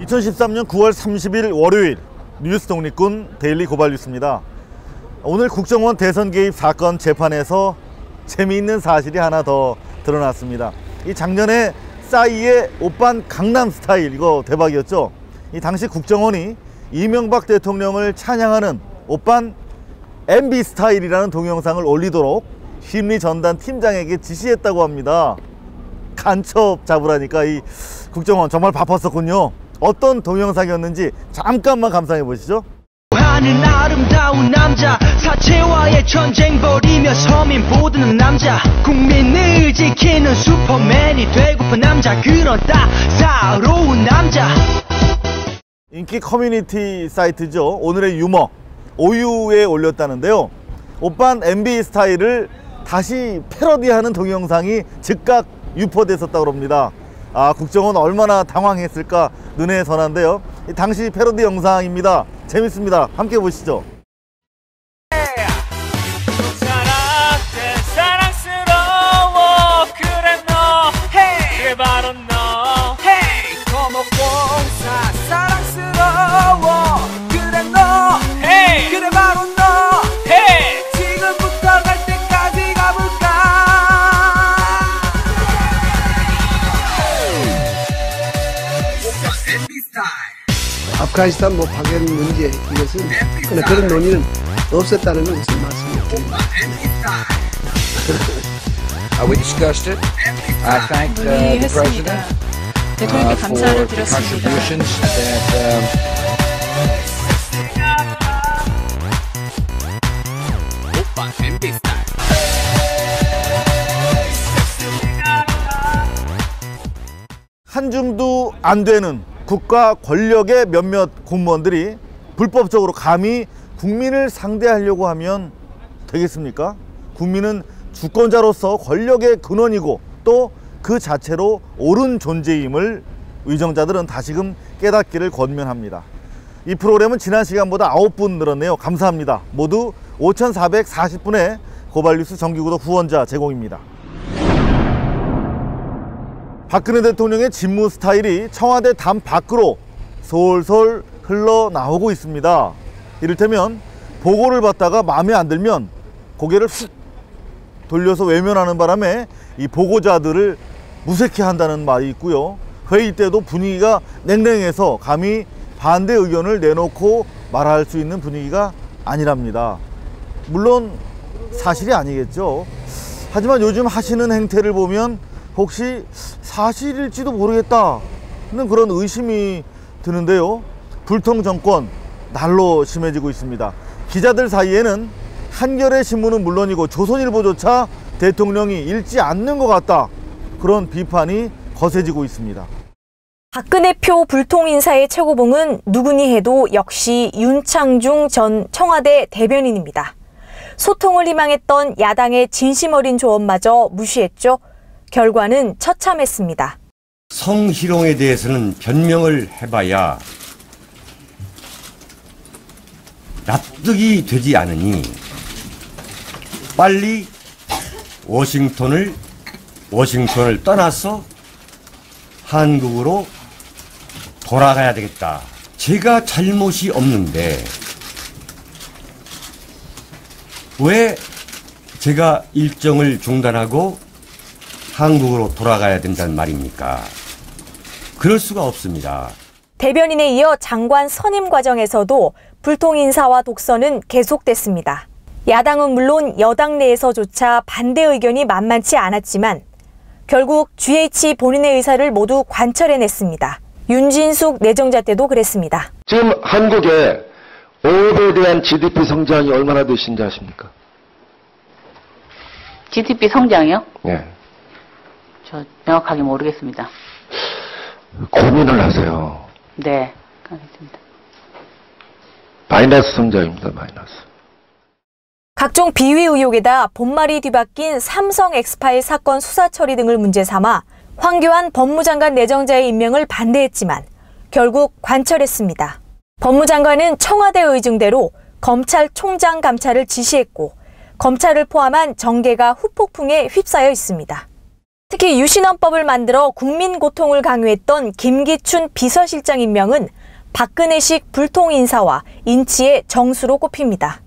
2013년 9월 30일 월요일 뉴스 독립군 데일리 고발 뉴스입니다. 오늘 국정원 대선 개입 사건 재판에서 재미있는 사실이 하나 더 드러났습니다. 이 작년에 싸이의 오빤 강남 스타일, 이거 대박이었죠. 이 당시 국정원이 이명박 대통령을 찬양하는 오빤 MB 스타일이라는 동영상을 올리도록 심리전단 팀장에게 지시했다고 합니다. 간첩 잡으라니까 이 국정원 정말 바빴었군요. 어떤 동영상이었는지 잠깐만 감상해 보시죠. 하는 아름다운 남자, 사체와의 전쟁 벌이며 서민 보드는 남자, 국민을 지키는 슈퍼맨이 되고픈 남자, 그런 따사로운 남자. 인기 커뮤니티 사이트죠. 오늘의 유머 오유에 올렸다는데요. 오빤 MB 스타일을 다시 패러디하는 동영상이 즉각 유포됐었다고 합니다. 국정원 얼마나 당황했을까 눈에 선한데요. 당시 패러디 영상입니다. 재밌습니다. 함께 보시죠. 사랑스러워 그래 너 그래 바로 너 거목공사 사랑스러워 그래 너 그래 바로 너 지금부터 갈 때까지 가볼까. 아프가니스탄 파견 문제, 이것은 그런 논의는 없었다는 것을 말씀드립니다. We discussed it. I thank the president 대통령께 감사를 for the 드렸습니다. contributions that 한 줌도 안 되는 국가 권력의 몇몇 공무원들이 불법적으로 감히 국민을 상대하려고 하면 되겠습니까? 국민은 주권자로서 권력의 근원이고 또 그 자체로 옳은 존재임을 위정자들은 다시금 깨닫기를 권면합니다. 이 프로그램은 지난 시간보다 9분 늘었네요. 감사합니다. 모두 5,440분의 고발뉴스 정기구독 후원자 제공입니다. 박근혜 대통령의 직무 스타일이 청와대 담 밖으로 솔솔 흘러나오고 있습니다. 이를테면 보고를 받다가 마음에 안 들면 고개를 훅 돌려서 외면하는 바람에 이 보고자들을 무색해 한다는 말이 있고요. 회의 때도 분위기가 냉랭해서 감히 반대 의견을 내놓고 말할 수 있는 분위기가 아니랍니다. 물론 사실이 아니겠죠. 하지만 요즘 하시는 행태를 보면 혹시 사실일지도 모르겠다는 그런 의심이 드는데요. 불통 정권 날로 심해지고 있습니다. 기자들 사이에는 한겨레 신문은 물론이고 조선일보조차 대통령이 읽지 않는 것 같다, 그런 비판이 거세지고 있습니다. 박근혜 표 불통 인사의 최고봉은 누구니 해도 역시 윤창중 전 청와대 대변인입니다. 소통을 희망했던 야당의 진심 어린 조언마저 무시했죠. 결과는 처참했습니다. 성희롱에 대해서는 변명을 해봐야 납득이 되지 않으니 빨리 워싱턴을 떠나서 한국으로 돌아가야 되겠다. 제가 잘못이 없는데 왜 제가 일정을 중단하고 한국으로 돌아가야 된다는 말입니까? 그럴 수가 없습니다. 대변인에 이어 장관 선임 과정에서도 불통 인사와 독선은 계속됐습니다. 야당은 물론 여당 내에서조차 반대 의견이 만만치 않았지만 결국 GH 본인의 의사를 모두 관철해냈습니다. 윤진숙 내정자 때도 그랬습니다. 지금 한국의 5배에 대한 GDP 성장이 얼마나 되신지 아십니까? GDP 성장이요? 네. 저 명확하게 모르겠습니다. 고민을 하세요. 네, 알겠습니다. 마이너스 성장입니다. 마이너스. 각종 비위 의혹에다 본말이 뒤바뀐 삼성 엑스파일 사건 수사 처리 등을 문제 삼아 황교안 법무장관 내정자의 임명을 반대했지만 결국 관철했습니다. 법무장관은 청와대 의중대로 검찰총장 감찰을 지시했고 검찰을 포함한 정계가 후폭풍에 휩싸여 있습니다. 특히 유신헌법을 만들어 국민 고통을 강요했던 김기춘 비서실장 임명은 박근혜식 불통 인사와 인치의 정수로 꼽힙니다.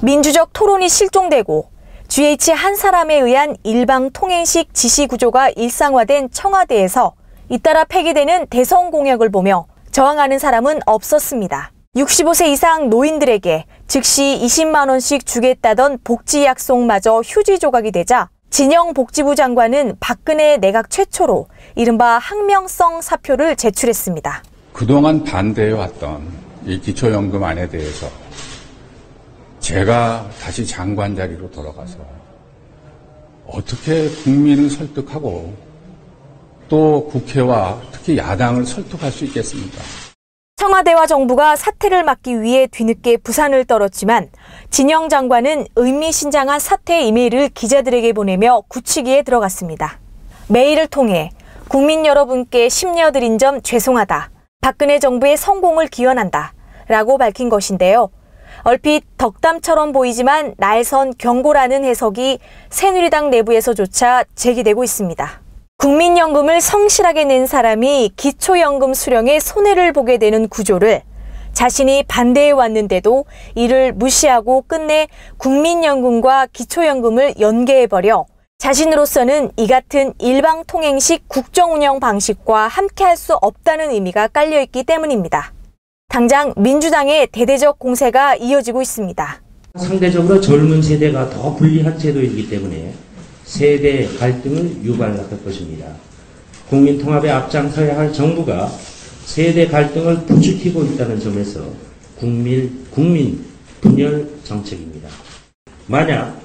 민주적 토론이 실종되고 GH 한 사람에 의한 일방 통행식 지시 구조가 일상화된 청와대에서 잇따라 폐기되는 대선 공약을 보며 저항하는 사람은 없었습니다. 65세 이상 노인들에게 즉시 20만 원씩 주겠다던 복지 약속마저 휴지 조각이 되자 진영 복지부 장관은 박근혜 내각 최초로 이른바 항명성 사표를 제출했습니다. 그동안 반대해왔던 이 기초연금안에 대해서 제가 다시 장관 자리로 돌아가서 어떻게 국민을 설득하고 또 국회와 특히 야당을 설득할 수 있겠습니까? 청와대와 정부가 사태를 막기 위해 뒤늦게 부산을 떨었지만 진영 장관은 의미심장한 사퇴 이메일을 기자들에게 보내며 굳히기에 들어갔습니다. 메일을 통해 국민 여러분께 심려드린 점 죄송하다. 박근혜 정부의 성공을 기원한다. 라고 밝힌 것인데요. 얼핏 덕담처럼 보이지만 날선 경고라는 해석이 새누리당 내부에서조차 제기되고 있습니다. 국민연금을 성실하게 낸 사람이 기초연금 수령에 손해를 보게 되는 구조를 자신이 반대해왔는데도 이를 무시하고 끝내 국민연금과 기초연금을 연계해버려 자신으로서는 이 같은 일방통행식 국정운영 방식과 함께할 수 없다는 의미가 깔려있기 때문입니다. 당장 민주당의 대대적 공세가 이어지고 있습니다. 상대적으로 젊은 세대가 더 불리한 제도이기 때문에 세대 갈등을 유발할 것입니다. 국민 통합에 앞장서야 할 정부가 세대 갈등을 부추기고 있다는 점에서 국민 분열 정책입니다. 만약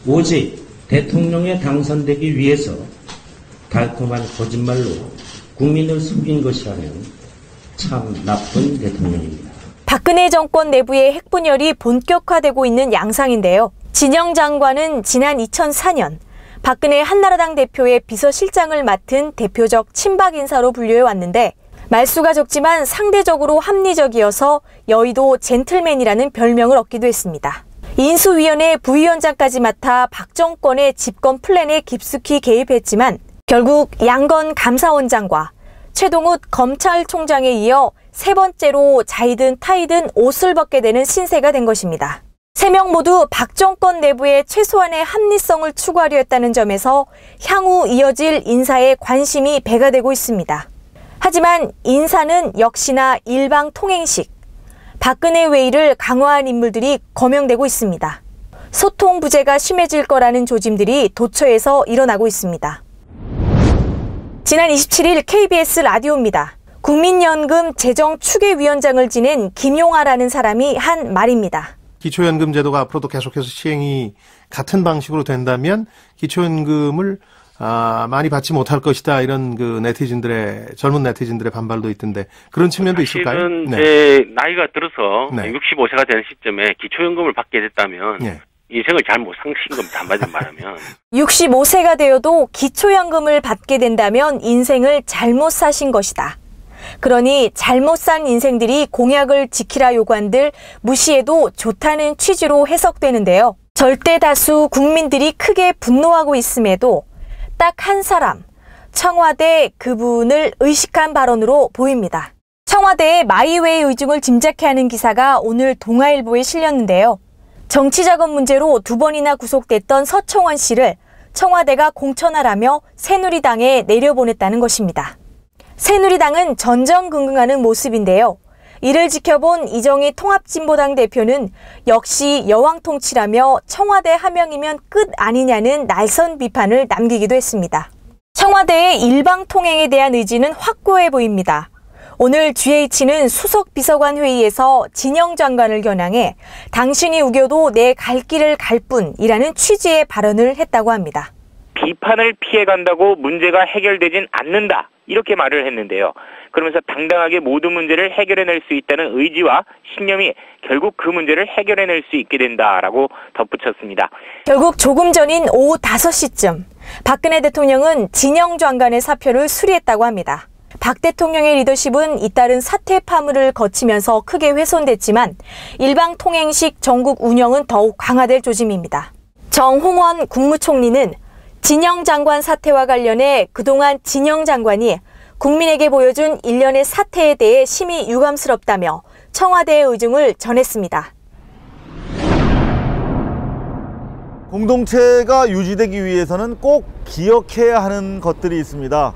오직 대통령에 당선되기 위해서 달콤한 거짓말로 국민을 속인 것이라면 참 나쁜 대통령입니다. 박근혜 정권 내부의 핵분열이 본격화되고 있는 양상인데요. 진영 장관은 지난 2004년 박근혜 한나라당 대표의 비서실장을 맡은 대표적 친박 인사로 분류해왔는데 말수가 적지만 상대적으로 합리적이어서 여의도 젠틀맨이라는 별명을 얻기도 했습니다. 인수위원회 부위원장까지 맡아 박 정권의 집권 플랜에 깊숙이 개입했지만 결국 양건 감사원장과 최동욱 검찰총장에 이어 세 번째로 자이든 타이든 옷을 벗게 되는 신세가 된 것입니다. 세 명 모두 박 정권 내부의 최소한의 합리성을 추구하려 했다는 점에서 향후 이어질 인사에 관심이 배가 되고 있습니다. 하지만 인사는 역시나 일방통행식, 박근혜 외의를 강화한 인물들이 거명되고 있습니다. 소통 부재가 심해질 거라는 조짐들이 도처에서 일어나고 있습니다. 지난 27일 KBS 라디오입니다. 국민연금 재정추계위원장을 지낸 김용하라는 사람이 한 말입니다. 기초연금 제도가 앞으로도 계속해서 시행이 같은 방식으로 된다면 기초연금을 많이 받지 못할 것이다. 이런 그 젊은 네티즌들의 반발도 있던데 그런 측면도 있을까요? 사실은 이제 나이가 들어서 65세가 되는 시점에 기초연금을 받게 됐다면 인생을 잘못 사신 겁니다. 한마디로 말하면. 65세가 되어도 기초연금을 받게 된다면 인생을 잘못 사신 것이다. 그러니 잘못 산 인생들이 공약을 지키라 요구한들 무시해도 좋다는 취지로 해석되는데요. 절대 다수 국민들이 크게 분노하고 있음에도 딱 한 사람, 청와대 그분을 의식한 발언으로 보입니다. 청와대의 마이웨이 의중을 짐작케 하는 기사가 오늘 동아일보에 실렸는데요. 정치자금 문제로 2번이나 구속됐던 서청원 씨를 청와대가 공천하라며 새누리당에 내려보냈다는 것입니다. 새누리당은 전전긍긍하는 모습인데요. 이를 지켜본 이정희 통합진보당 대표는 역시 여왕통치라며 청와대 하명이면 끝 아니냐는 날선 비판을 남기기도 했습니다. 청와대의 일방통행에 대한 의지는 확고해 보입니다. 오늘 GH는 수석비서관 회의에서 진영 장관을 겨냥해 당신이 우겨도 내 갈 길을 갈 뿐이라는 취지의 발언을 했다고 합니다. 비판을 피해간다고 문제가 해결되진 않는다. 이렇게 말을 했는데요. 그러면서 당당하게 모든 문제를 해결해낼 수 있다는 의지와 신념이 결국 그 문제를 해결해낼 수 있게 된다라고 덧붙였습니다. 결국 조금 전인 오후 5시쯤 박근혜 대통령은 진영 장관의 사표를 수리했다고 합니다. 박 대통령의 리더십은 잇따른 사퇴 파문을 거치면서 크게 훼손됐지만 일방통행식 전국 운영은 더욱 강화될 조짐입니다. 정홍원 국무총리는 진영 장관 사태와 관련해 그동안 진영 장관이 국민에게 보여준 일련의 사태에 대해 심히 유감스럽다며 청와대의 의중을 전했습니다. 공동체가 유지되기 위해서는 꼭 기억해야 하는 것들이 있습니다.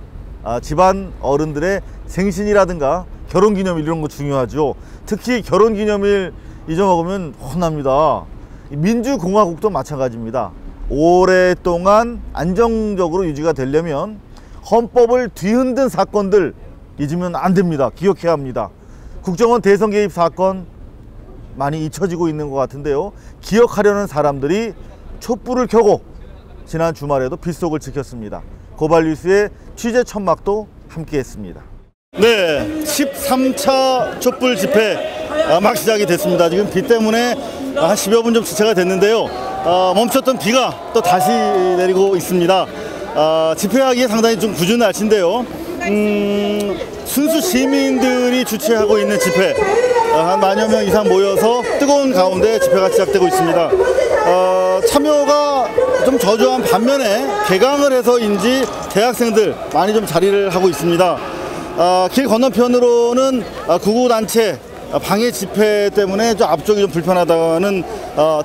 집안 어른들의 생신이라든가 결혼기념일 이런 거 중요하죠. 특히 결혼기념일 잊어먹으면 혼납니다. 민주공화국도 마찬가지입니다. 오랫동안 안정적으로 유지가 되려면 헌법을 뒤흔든 사건들 잊으면 안 됩니다. 기억해야 합니다. 국정원 대선 개입 사건 많이 잊혀지고 있는 것 같은데요. 기억하려는 사람들이 촛불을 켜고 지난 주말에도 빗속을 지켰습니다. 고발뉴스의 취재 천막도 함께했습니다. 네, 13차 촛불 집회 막 시작이 됐습니다. 지금 비 때문에 한 10여 분 좀 지체가 됐는데요. 멈췄던 비가 또 다시 내리고 있습니다. 집회하기에 상당히 좀 궂은 날씨인데요. 순수 시민들이 주최하고 있는 집회, 한 만여 명 이상 모여서 뜨거운 가운데 집회가 시작되고 있습니다. 참여가 좀 저조한 반면에 개강을 해서인지 대학생들 많이 좀 자리를 하고 있습니다. 길 건너편으로는 구구단체 방해 집회 때문에 좀 앞쪽이 좀 불편하다는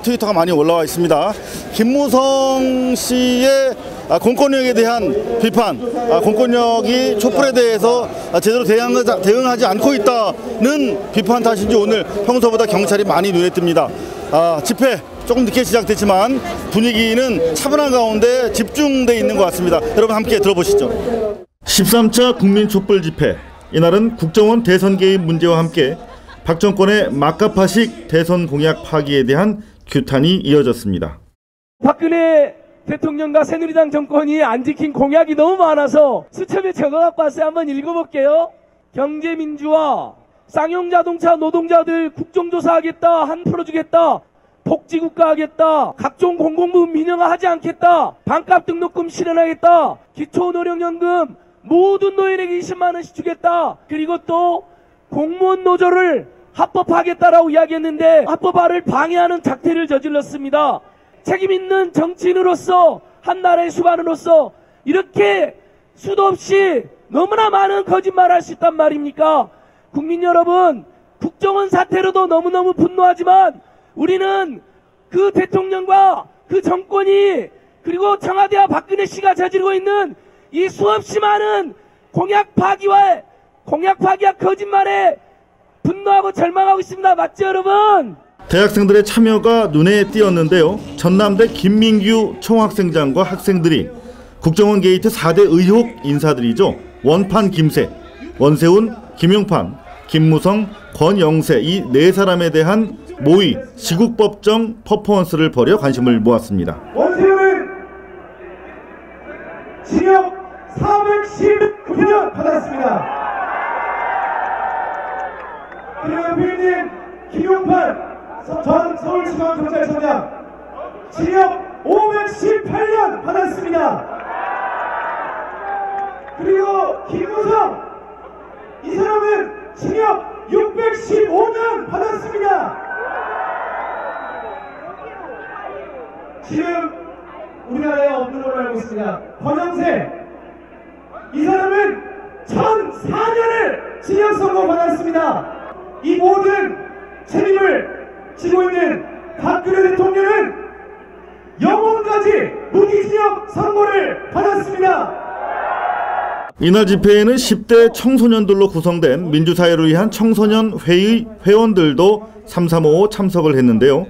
트위터가 많이 올라와 있습니다. 김무성 씨의 공권력에 대한 비판, 공권력이 촛불에 대해서 제대로 대응하지 않고 있다는 비판 탓인지 오늘 평소보다 경찰이 많이 눈에 띕니다. 집회 조금 늦게 시작됐지만 분위기는 차분한 가운데 집중돼 있는 것 같습니다. 여러분 함께 들어보시죠. 13차 국민 촛불 집회, 이날은 국정원 대선 개입 문제와 함께 박 정권의 막가파식 대선 공약 파기에 대한 규탄이 이어졌습니다. 박근혜 대통령과 새누리당 정권이 안 지킨 공약이 너무 많아서 수첩에 적어갖고 왔어요. 한번 읽어볼게요. 경제민주화, 쌍용자동차 노동자들 국정조사하겠다, 한 풀어주겠다, 복지국가 하겠다, 각종 공공부문 민영화하지 않겠다, 반값 등록금 실현하겠다, 기초노령연금 모든 노인에게 20만 원씩 주겠다, 그리고 또 공무원 노조를 합법화하겠다라고 이야기했는데 합법화를 방해하는 작태를 저질렀습니다. 책임 있는 정치인으로서, 한 나라의 수반으로서 이렇게 수도 없이 너무나 많은 거짓말을 할 수 있단 말입니까? 국민 여러분, 국정원 사태로도 너무너무 분노하지만 우리는 그 대통령과 그 정권이, 그리고 청와대와 박근혜 씨가 저지르고 있는 이 수없이 많은 공약 파기와 거짓말에 분노하고 절망하고 있습니다. 맞죠, 여러분? 대학생들의 참여가 눈에 띄었는데요. 전남대 김민규 총학생장과 학생들이 국정원 게이트 4대 의혹 인사들이죠. 원판 김새, 원세훈, 김용판, 김무성, 권영세 이 네 사람에 대한 모의, 시국법정 퍼포먼스를 벌여 관심을 모았습니다. 원세훈은 징역 419년 받았습니다. 그리고 부인님 김용판 전 서울지방경찰청장 징역 518년 받았습니다. 그리고 김무성 이 사람은 징역 615년 받았습니다. 지금 우리나라에 없는 걸로 알고 있습니다. 권영세 이 사람은 1004년을 징역 선고 받았습니다. 이 모든 책임을 지고 있는 박근혜 대통령은 영혼까지 무기징역 선고를 받았습니다. 이날 집회에는 10대 청소년들로 구성된 민주사회를 위한 청소년 회의 회원들도 삼삼오오 참석을 했는데요.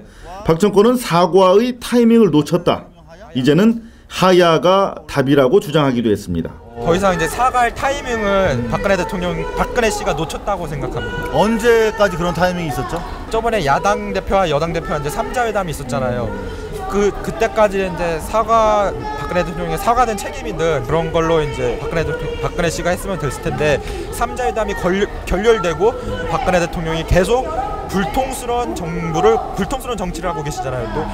박 정권은 사과의 타이밍을 놓쳤다. 이제는 하야가 답이라고 주장하기도 했습니다. 더 이상 이제 사과할 타이밍은 박근혜 씨가 놓쳤다고 생각합니다. 언제까지 그런 타이밍이 있었죠? 저번에 야당 대표와 여당 대표와 이제 3자 회담이 있었잖아요. 그때까지 이제 박근혜 대통령의 사과된 책임이든 그런 걸로 이제 박근혜 씨가 했으면 됐을 텐데 3자 회담이 결렬되고 박근혜 대통령이 계속 불통스러운 정치를 하고 계시잖아요. 또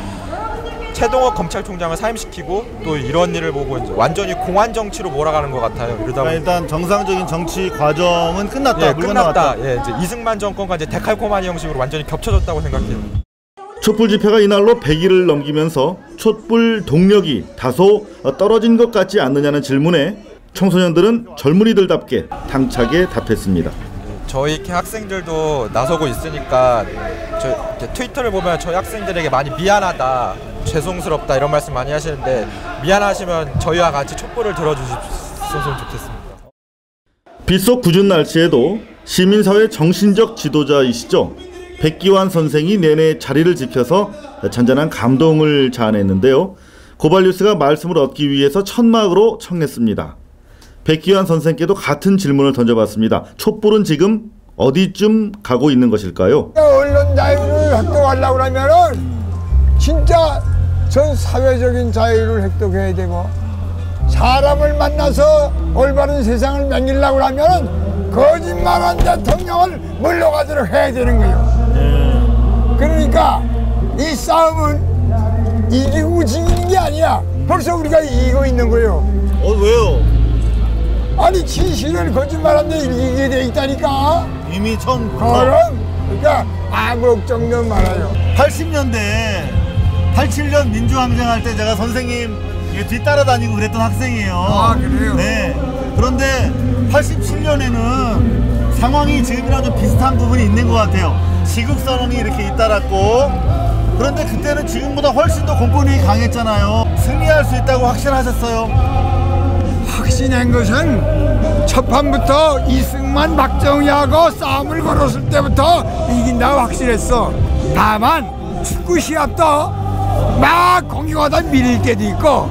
최동욱 검찰총장을 사임시키고 또 이런 일을 보고 이제 완전히 공안 정치로 몰아가는 것 같아요. 이러다 일단 정상적인 정치 과정은 끝났다. 예, 끝났다. 예, 이제 이승만 정권과 이제 데칼코마니 형식으로 완전히 겹쳐졌다고 생각해요. 촛불 집회가 이날로 100일을 넘기면서 촛불 동력이 다소 떨어진 것 같지 않느냐는 질문에 청소년들은 젊은이들답게 당차게 답했습니다. 저희 이렇게 학생들도 나서고 있으니까 트위터를 보면 저희 학생들에게 많이 미안하다, 죄송스럽다 이런 말씀 많이 하시는데 미안하시면 저희와 같이 촛불을 들어주셨으면 좋겠습니다. 빗속 궂은 날씨에도 시민사회 정신적 지도자이시죠. 백기환 선생이 내내 자리를 지켜서 잔잔한 감동을 자아냈는데요. 고발뉴스가 말씀을 얻기 위해서 천막으로 청했습니다. 백기환 선생께도 같은 질문을 던져봤습니다. 촛불은 지금 어디쯤 가고 있는 것일까요? 언론 자유를 획득하려고 하면은 진짜 전 사회적인 자유를 획득해야 되고 사람을 만나서 올바른 세상을 만들려고 하면은 거짓말한 대통령을 물러가도록 해야 되는 거예요. 그러니까 이 싸움은 이기고 지는 게 아니야. 벌써 우리가 이기고 있는 거예요. 왜요? 아니 진실을 거짓말한 데 이기게 돼 있다니까. 이미 그러니까 아무 걱정도 말아요. 80년대 87년 민주항쟁할 때 제가 선생님 뒤따라다니고 그랬던 학생이에요. 아 그래요? 네. 그런데 87년에는 상황이 지금이랑 좀 비슷한 부분이 있는 것 같아요. 시국선언이 이렇게 잇따랐고, 그런데 그때는 지금보다 훨씬 더 공권력이 강했잖아요. 승리할 수 있다고 확신하셨어요? 확신한 것은 첫 판부터 이승만 박정희하고 싸움을 걸었을 때부터 이긴다고 확신했어. 다만 축구 시합도 막 공격하다 밀릴 때도 있고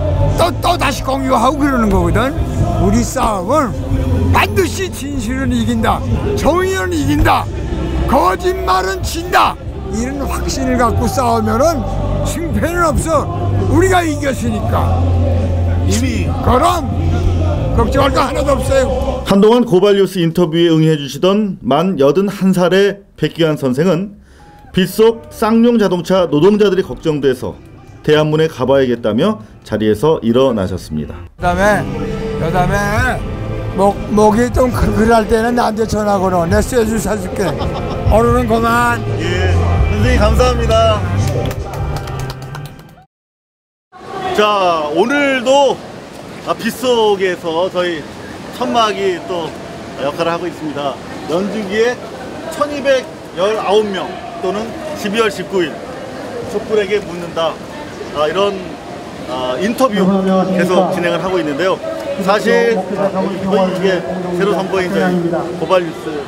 또 다시 공격하고 그러는 거거든. 우리 싸움은 반드시 진실은 이긴다, 정의는 이긴다, 거짓말은 진다, 이런 확신을 갖고 싸우면은 승패는 없어. 우리가 이겼으니까. 이미 그럼 걱정할 거 하나도 없어요. 한동안 고발뉴스 인터뷰에 응해주시던 만 81살의 백기환 선생은 빗속 쌍용 자동차 노동자들이 걱정돼서 대한문에 가봐야겠다며 자리에서 일어나셨습니다. 그다음에 목이 좀 그럴 때는 나한테 전화 걸어. 내 쇠주 사줄게. 오늘은 그만. 예, 선생님 감사합니다. 자, 오늘도 빗속에서 저희 천막이 또 역할을 하고 있습니다. 연주기에 1219명 또는 12월 19일 촛불에게 묻는다, 이런 인터뷰 계속 진행을 하고 있는데요. 사실 거의 이게 새로 선보인 저희 고발뉴스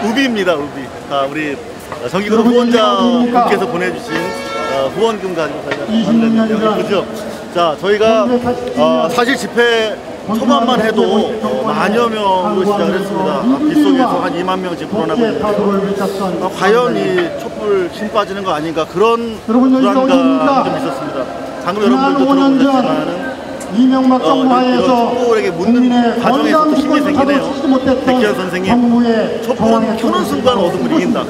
우비입니다. 우비. 우리 정기그룹 후원자분께서 보내주신 후원금 가지고 저희가 만들었는데요. 그죠? 자, 저희가 사실 집회 초반만 해도 만여 명으로 시작을 했습니다. 빗속에서 한 2만 명 지금 불어나고 있는데 과연 이 촛불 힘 빠지는 거 아닌가, 그런 불안감이 좀 있었습니다. 방금 여러분들도 들어보셨지만은 이명박 정부 하에서 촛불에게 묻는 과정에서도 힘이 생기네요. 백기환 선생님, 촛불은 켜는 순간 어둠을 이긴다,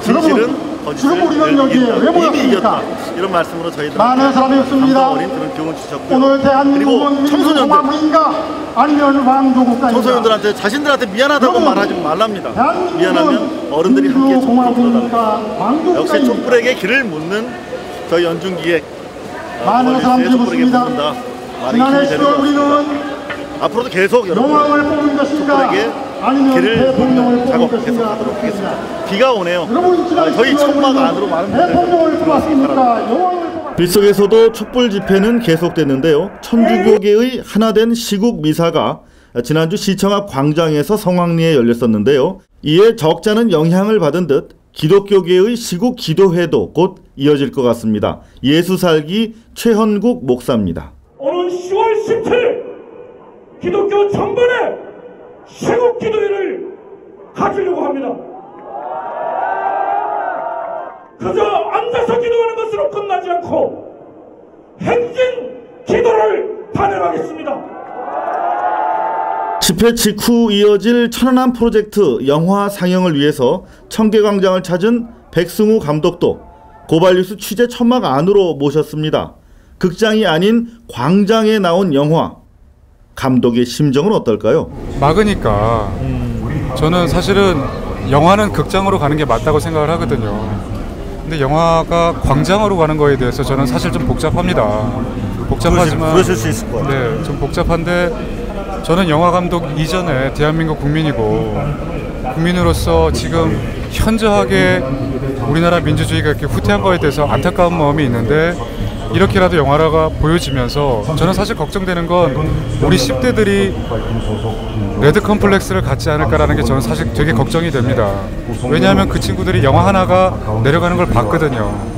진실은 거짓을 이긴다, 이미 이겼다, 이런 말씀으로 저희들 많은 사람이 없습니다. 어린 그런 교훈 주셨고요. 오늘 대한민국은 청소년들인가 아니면 왕조국가인가, 청소년들한테 자신들한테 미안하다고 말하지 말랍니다. 미안하면 어른들이 함께 촛불을 들어달라. 역시 촛불에게 길을 묻는 저희 연중기획 많은 사람들이 묻습니다. 지난해 10월 우리는 앞으로도 계속 영왕을 뽑은 것인가 아니면 길을 묻는 작업 계속 하도록 하겠습니다. 비가 오네요. 저희 천막 안으로 많은 분들이 들어왔습니다. 빗속에서도 촛불 집회는 계속됐는데요. 1000주교계의 하나된 시국 미사가 지난주 시청 앞 광장에서 성황리에 열렸었는데요. 이에 적잖은 영향을 받은 듯 기독교계의 시국 기도회도 곧 이어질 것 같습니다. 예수살기 최헌국 목사입니다. 오는 10월 17일 기독교 전반의 시국 기도회를 가지려고 합니다. 그저 앉아서 기도하는 것으로 끝나지 않고 행진 기도를 단행하겠습니다. 집회 직후 이어질 천안함 프로젝트 영화 상영을 위해서 청계광장을 찾은 백승우 감독도 고발뉴스 취재 천막 안으로 모셨습니다. 극장이 아닌 광장에 나온 영화, 감독의 심정은 어떨까요? 막으니까 저는 사실은 영화는 극장으로 가는 게 맞다고 생각을 하거든요. 근데 영화가 광장으로 가는 거에 대해서 저는 사실 좀 복잡합니다. 복잡하지만 그러실 수 있을 것 같아요. 네, 좀 복잡한데 저는 영화 감독 이전에 대한민국 국민이고 국민으로서 지금 현저하게 우리나라 민주주의가 이렇게 후퇴한 거에 대해서 안타까운 마음이 있는데 이렇게라도 영화가 보여지면서 저는 사실 걱정되는 건 우리 10대들이 레드 컴플렉스를 갖지 않을까라는 게 저는 사실 되게 걱정이 됩니다. 왜냐하면 그 친구들이 영화 하나가 내려가는 걸 봤거든요.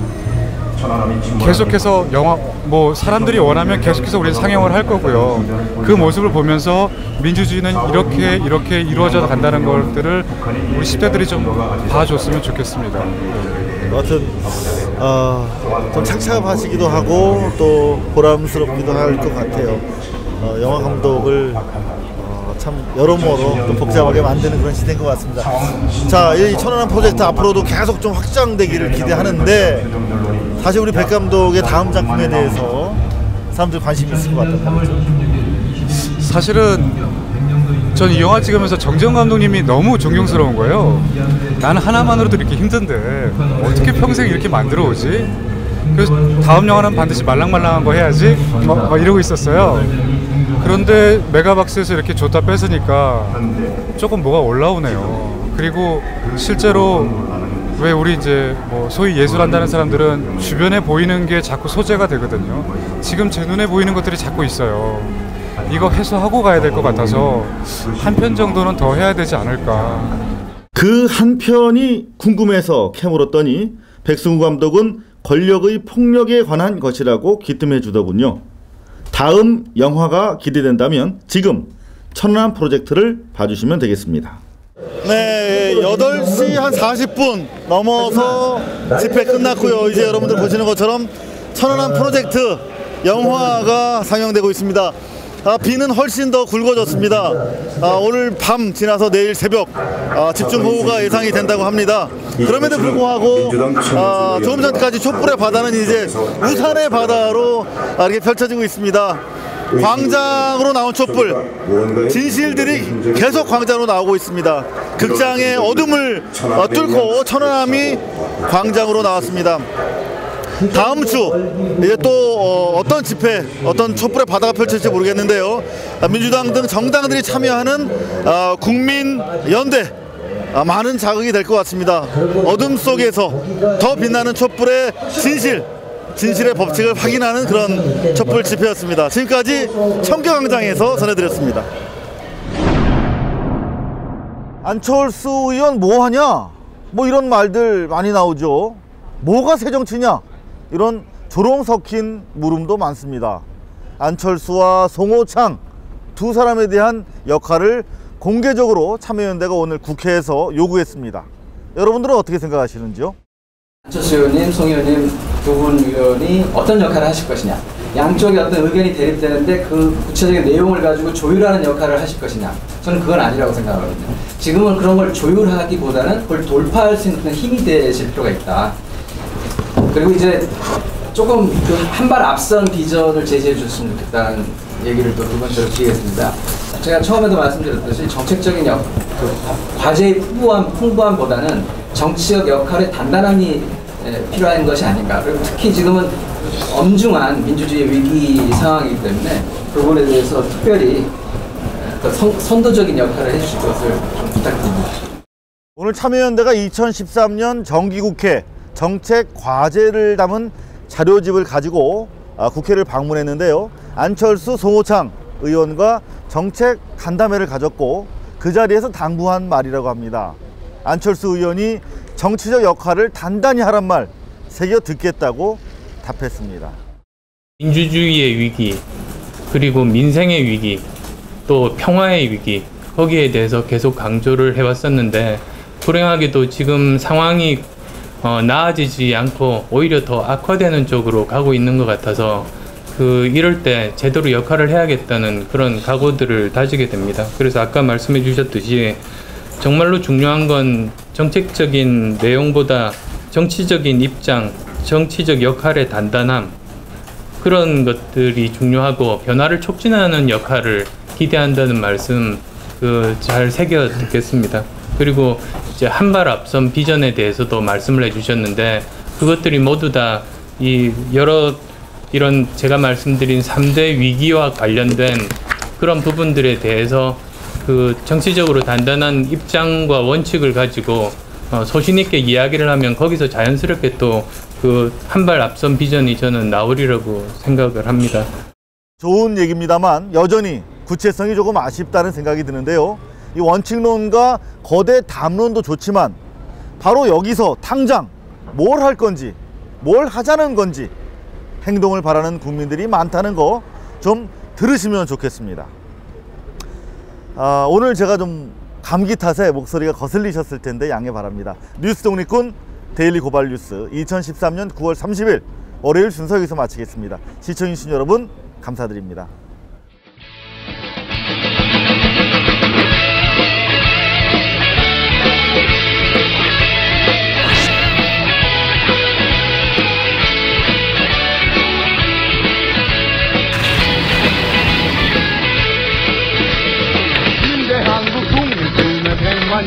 계속해서 영화 사람들이 원하면 계속해서 우리는 상영을 할 거고요. 그 모습을 보면서 민주주의는 이렇게 이루어져 간다는 것들을 우리 10대들이 좀 봐줬으면 좋겠습니다. 여하튼 좀 착잡하시기도 하고 또 보람스럽기도 할 것 같아요. 영화 감독을 참 여러모로 또 복잡하게 만드는 그런 시대인 것 같습니다. 자, 이 천안함 프로젝트 앞으로도 계속 좀 확장되기를 기대하는데 사실 우리 백 감독의 다음 작품에 대해서 사람들 관심이 있을 것 같다는 거죠. 사실은 전 이 영화 찍으면서 정재영 감독님이 너무 존경스러운 거예요. 나는 하나만으로도 이렇게 힘든데 어떻게 평생 이렇게 만들어 오지? 그래서 다음 영화는 반드시 말랑말랑한 거 해야지 막 이러고 있었어요. 그런데 메가박스에서 이렇게 줬다 뺏으니까 조금 뭐가 올라오네요. 그리고 실제로 왜 우리 이제 소위 예술한다는 사람들은 주변에 보이는 게 자꾸 소재가 되거든요. 지금 제 눈에 보이는 것들이 자꾸 있어요. 이거 해소하고 가야 될 것 같아서 한 편 정도는 더 해야 되지 않을까. 그 한 편이 궁금해서 캐물었더니 백승우 감독은 권력의 폭력에 관한 것이라고 기뜸해 주더군요. 다음 영화가 기대된다면 지금 천안함 프로젝트를 봐주시면 되겠습니다. 네, 8시 한 40분 넘어서 집회 끝났고요. 이제 여러분들 보시는 것처럼 천안함 프로젝트 영화가 상영되고 있습니다. 비는 훨씬 더 굵어졌습니다. 오늘 밤 지나서 내일 새벽 집중호우가 예상이 된다고 합니다. 그럼에도 불구하고 조금 전까지 촛불의 바다는 이제 우산의 바다로 이렇게 펼쳐지고 있습니다. 광장으로 나온 촛불, 진실들이 계속 광장으로 나오고 있습니다. 극장의 어둠을 뚫고 천안함이 광장으로 나왔습니다. 다음 주 이제 또 어떤 집회, 어떤 촛불의 바다가 펼쳐질지 모르겠는데요. 민주당 등 정당들이 참여하는 국민연대 많은 자극이 될 것 같습니다. 어둠 속에서 더 빛나는 촛불의 진실의 법칙을 확인하는 그런 촛불 집회였습니다. 지금까지 청교광장에서 전해드렸습니다. 안철수 의원 뭐하냐? 이런 말들 많이 나오죠. 뭐가 새정치냐? 이런 조롱 섞인 물음도 많습니다. 안철수와 송호창 두 사람에 대한 역할을 공개적으로 참여연대가 오늘 국회에서 요구했습니다. 여러분들은 어떻게 생각하시는지요? 안철수 의원님, 송 의원님 두 분 의원이 어떤 역할을 하실 것이냐, 양쪽의 어떤 의견이 대립되는데 그 구체적인 내용을 가지고 조율하는 역할을 하실 것이냐, 저는 그건 아니라고 생각하거든요. 지금은 그런 걸 조율하기보다는 그걸 돌파할 수 있는 힘이 되실 필요가 있다. 그리고 이제 조금 한 발 앞선 비전을 제시해 줬으면 좋겠다는 얘기를 또 두 번째로 드리겠습니다. 제가 처음에도 말씀드렸듯이 정책적인 과제의 풍부함보다는 정치적 역할의 단단함이 필요한 것이 아닌가. 그리고 특히 지금은 엄중한 민주주의 위기 상황이기 때문에 그 부분에 대해서 특별히 선도적인 역할을 해주실 것을 좀 부탁드립니다. 오늘 참여연대가 2013년 정기국회 정책 과제를 담은 자료집을 가지고 국회를 방문했는데요. 안철수, 송호창 의원과 정책 간담회를 가졌고 그 자리에서 당부한 말이라고 합니다. 안철수 의원이 정치적 역할을 단단히 하란 말 새겨 듣겠다고 답했습니다. 민주주의의 위기, 그리고 민생의 위기, 또 평화의 위기, 거기에 대해서 계속 강조를 해왔었는데 불행하게도 지금 상황이 나아지지 않고 오히려 더 악화되는 쪽으로 가고 있는 것 같아서 이럴 때 제대로 역할을 해야겠다는 그런 각오들을 다지게 됩니다. 그래서 아까 말씀해 주셨듯이 정말로 중요한 건 정책적인 내용보다 정치적인 입장, 정치적 역할의 단단함, 그런 것들이 중요하고 변화를 촉진하는 역할을 기대한다는 말씀 잘 새겨 듣겠습니다. 그리고 이제 한 발 앞선 비전에 대해서도 말씀을 해주셨는데 그것들이 모두 다 이 여러 이런 제가 말씀드린 3대 위기와 관련된 그런 부분들에 대해서 그 정치적으로 단단한 입장과 원칙을 가지고 소신 있게 이야기를 하면 거기서 자연스럽게 또 그 한 발 앞선 비전이 저는 나오리라고 생각을 합니다. 좋은 얘기입니다만 여전히 구체성이 조금 아쉽다는 생각이 드는데요. 이 원칙론과 거대 담론도 좋지만 바로 여기서 당장 뭘 할 건지, 뭘 하자는 건지 행동을 바라는 국민들이 많다는 거 좀 들으시면 좋겠습니다. 오늘 제가 좀 감기 탓에 목소리가 거슬리셨을 텐데 양해 바랍니다. 뉴스 독립군 데일리 고발 뉴스 2013년 9월 30일 월요일 순서 여기서 마치겠습니다. 시청해주신 여러분 감사드립니다.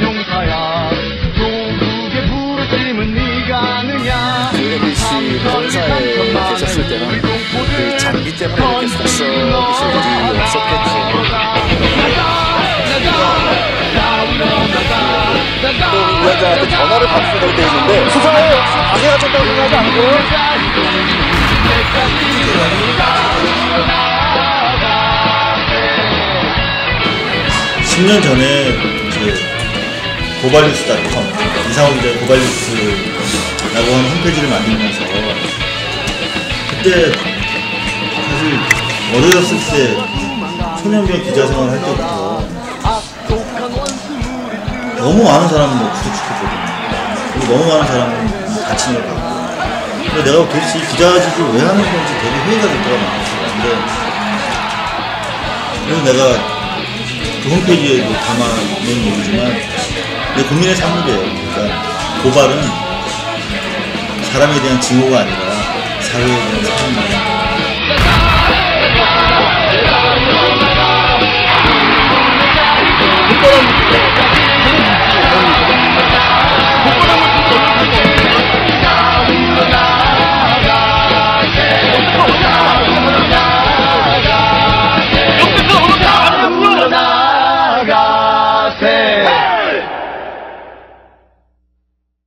용사야 조국의 부르심은 네가 아느냐. ABC 본사에 계셨을 때는 그 장비 때문에 이렇게 속썩이실 일이 없었겠죠. 또 위원장한테 전화를 받으셔도 되는데 수사에 방해가 된다고 생각하지 않고요. 10년 전에 고발뉴스.com 이상호 기자의 고발뉴스라고 하는 홈페이지를 만들면서 그때 사실 어렸을 때 소년병 기자 생활을 할 때부터 너무 많은 사람을 구속시켰거든요. 그리고 너무 많은 사람을 다친 걸 봤고, 근데 내가 도대체 이 기자직을 왜 하는 건지 되게 회의가 될 때가 많았어요. 그래서 내가 그 홈페이지에도 담아놓은 얘기지만 내 국민의 산물이에요. 그러니까 고발은 사람에 대한 증오가 아니라 사회에 대한 사랑입니다.